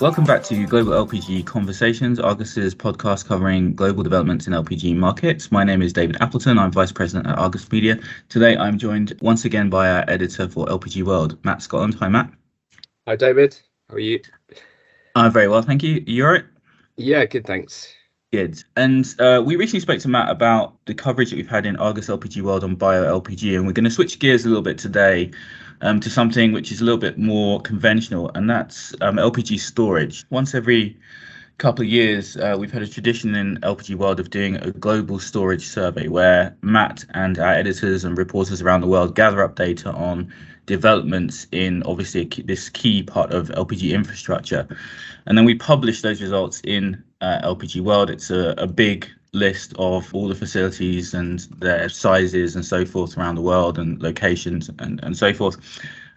Welcome back to Global LPG Conversations, Argus's podcast covering global developments in LPG markets. My name is David Appleton. I'm Vice President at Argus Media. Today, I'm joined once again by our editor for LPG World, Matt Scotland. Hi, Matt. Hi, David. How are you? I'm very well, thank you. You all right? Yeah, good, thanks. Good. And we recently spoke to Matt about the coverage that we've had in Argus LPG World on bio LPG, and we're going to switch gears a little bit today to something which is a little bit more conventional, and that's LPG storage. Once every couple of years, we've had a tradition in LPG World of doing a global storage survey where Matt and our editors and reporters around the world gather up data on developments in obviously this key part of LPG infrastructure. And then we publish those results in LPG World. It's a big list of all the facilities and their sizes and so forth around the world and locations and so forth.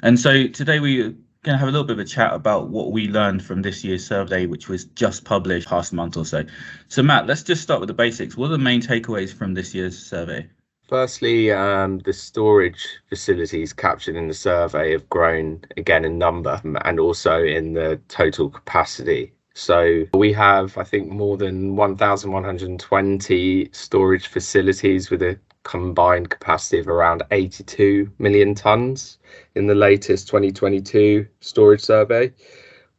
And so today we're going to have a little bit of a chat about what we learned from this year's survey, which was just published past month or so. So Matt, let's just start with the basics. What are the main takeaways from this year's survey? Firstly, the storage facilities captured in the survey have grown again in number and also in the total capacity. So we have, I think, more than 1,120 storage facilities with a combined capacity of around 82 million tonnes in the latest 2022 storage survey,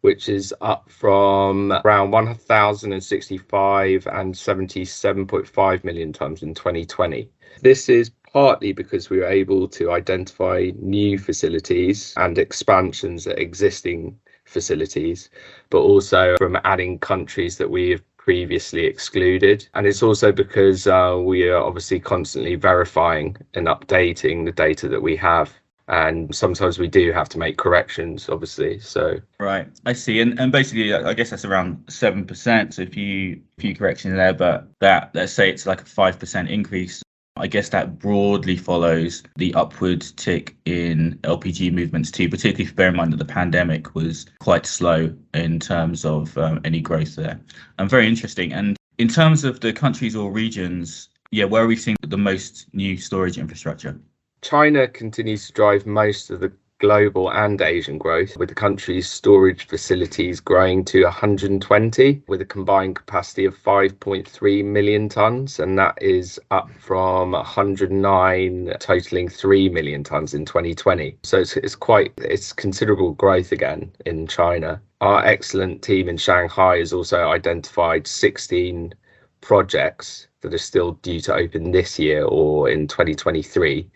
which is up from around 1,065 and 77.5 million tonnes in 2020. This is partly because we were able to identify new facilities and expansions at existing facilities, but also from adding countries that we have previously excluded. And it's also because we are obviously constantly verifying and updating the data that we have. And sometimes we do have to make corrections, obviously. So right, I see. And basically, I guess that's around 7%. So a few corrections there, but that, let's say it's like a 5% increase. I guess that broadly follows the upward tick in LPG movements too, particularly if you bear in mind that the pandemic was quite slow in terms of any growth there. And very interesting. And in terms of the countries or regions, where are we seeing the most new storage infrastructure? China continues to drive most of the global and Asian growth, with the country's storage facilities growing to 120 with a combined capacity of 5.3 million tonnes, and that is up from 109 totaling 3 million tonnes in 2020. So it's considerable growth again in China. Our excellent team in Shanghai has also identified 16 projects that are still due to open this year or in 2023,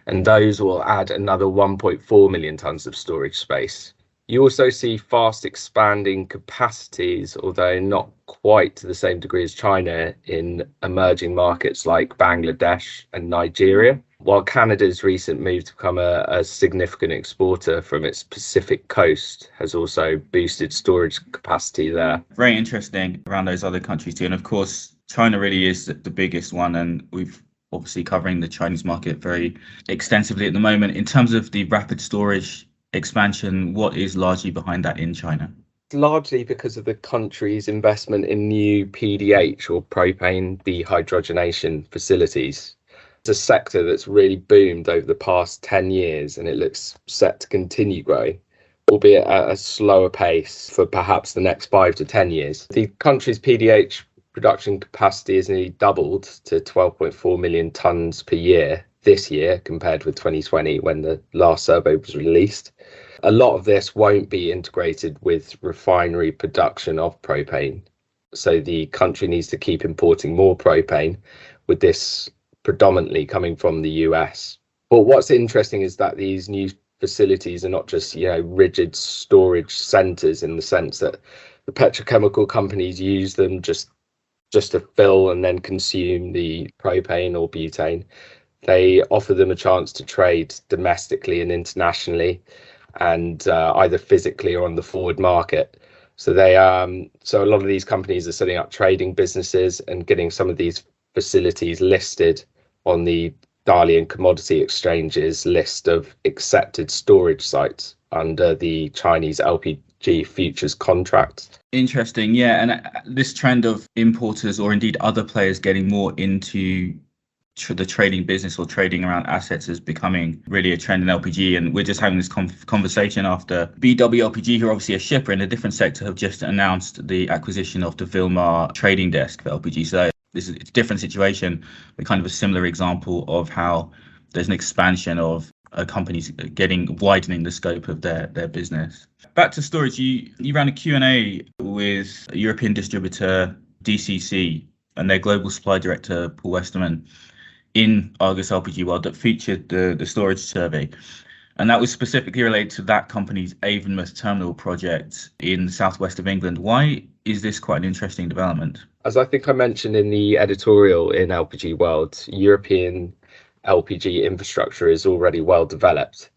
and those will add another 1.4 million tonnes of storage space. You also see fast expanding capacities, although not quite to the same degree as China, in emerging markets like Bangladesh and Nigeria, while Canada's recent move to become a significant exporter from its Pacific coast has also boosted storage capacity there. Very interesting around those other countries too. And of course, China really is the biggest one, and we've obviously covering the Chinese market very extensively at the moment. In terms of the rapid storage expansion, what is largely behind that in China? Largely because of the country's investment in new PDH or propane dehydrogenation facilities. It's a sector that's really boomed over the past 10 years, and it looks set to continue growing, albeit at a slower pace for perhaps the next 5 to 10 years. The country's PDH production capacity has nearly doubled to 12.4 million tonnes per year this year compared with 2020 when the last survey was released. A lot of this won't be integrated with refinery production of propane, so the country needs to keep importing more propane, with this predominantly coming from the US. But what's interesting is that these new facilities are not just rigid storage centres, in the sense that the petrochemical companies use them just to fill and then consume the propane or butane. They offer them a chance to trade domestically and internationally, and either physically or on the forward market. So so a lot of these companies are setting up trading businesses and getting some of these facilities listed on the Dalian Commodity Exchange's list of accepted storage sites under the Chinese LPG futures contracts. Interesting, yeah. And this trend of importers or indeed other players getting more into the trading business or trading around assets is becoming really a trend in LPG. And we're just having this conversation after BW LPG, who are obviously a shipper in a different sector, have just announced the acquisition of the Vilmar trading desk for LPG. So it's a different situation, but kind of a similar example of how there's an expansion of companies widening the scope of their business. Back to storage, you ran a Q&A with a European distributor, DCC, and their global supply director, Paul Westerman, in Argus LPG World that featured the storage survey. And that was specifically related to that company's Avonmouth terminal project in the southwest of England. Why is this quite an interesting development? As I think I mentioned in the editorial in LPG World, European LPG infrastructure is already well developed,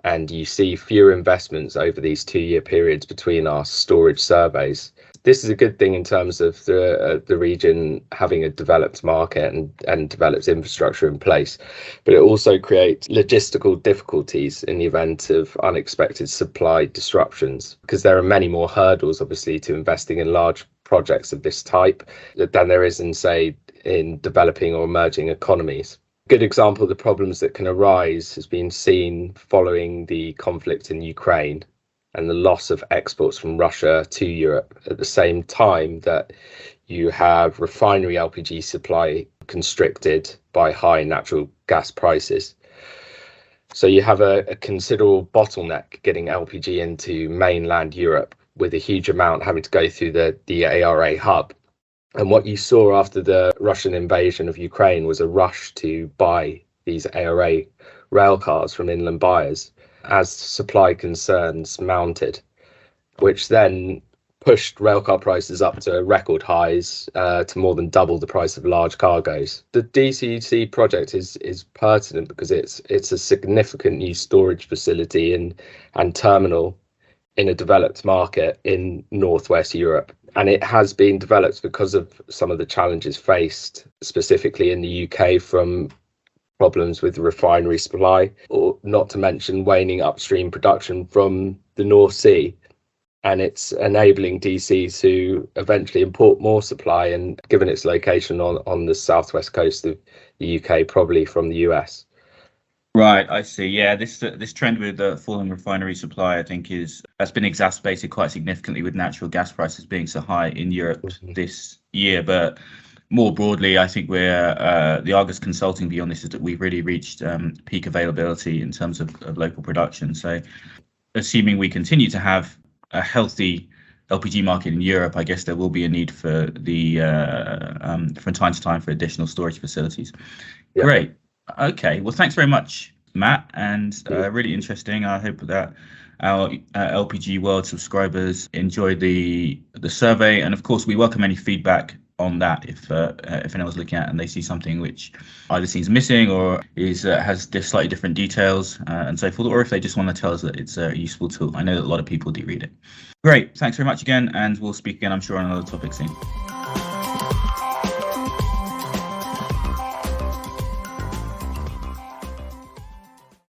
and you see fewer investments over these 2-year periods between our storage surveys. This is a good thing in terms of the region having a developed market and developed infrastructure in place, but it also creates logistical difficulties in the event of unexpected supply disruptions, because there are many more hurdles, obviously, to investing in large projects of this type than there is in, say, in developing or emerging economies. A good example of the problems that can arise has been seen following the conflict in Ukraine and the loss of exports from Russia to Europe at the same time that you have refinery LPG supply constricted by high natural gas prices. So you have a considerable bottleneck getting LPG into mainland Europe, with a huge amount having to go through the ARA hub. And what you saw after the Russian invasion of Ukraine was a rush to buy these ARA rail cars from inland buyers as supply concerns mounted, which then pushed railcar prices up to record highs, to more than double the price of large cargoes. The DCC project is pertinent because it's a significant new storage facility and terminal in a developed market in Northwest Europe. And it has been developed because of some of the challenges faced, specifically in the UK, from problems with refinery supply, or not to mention waning upstream production from the North Sea. And it's enabling DC to eventually import more supply, and given its location on the southwest coast of the UK, probably from the US. Right, I see. Yeah, this trend with falling refinery supply, I think, that's been exacerbated quite significantly with natural gas prices being so high in Europe this year. But more broadly, I think the Argus consulting view on this is that we've really reached peak availability in terms of local production. So, assuming we continue to have a healthy LPG market in Europe, I guess there will be a need for from time to time for additional storage facilities. Yeah. Great. Okay, well, thanks very much, Matt, and really interesting. I hope that our LPG World subscribers enjoy the survey, and of course, we welcome any feedback on that if anyone's looking at it and they see something which either seems missing or has slightly different details and so forth, or if they just want to tell us that it's a useful tool. I know that a lot of people do read it. Great, thanks very much again, and we'll speak again, I'm sure, on another topic soon.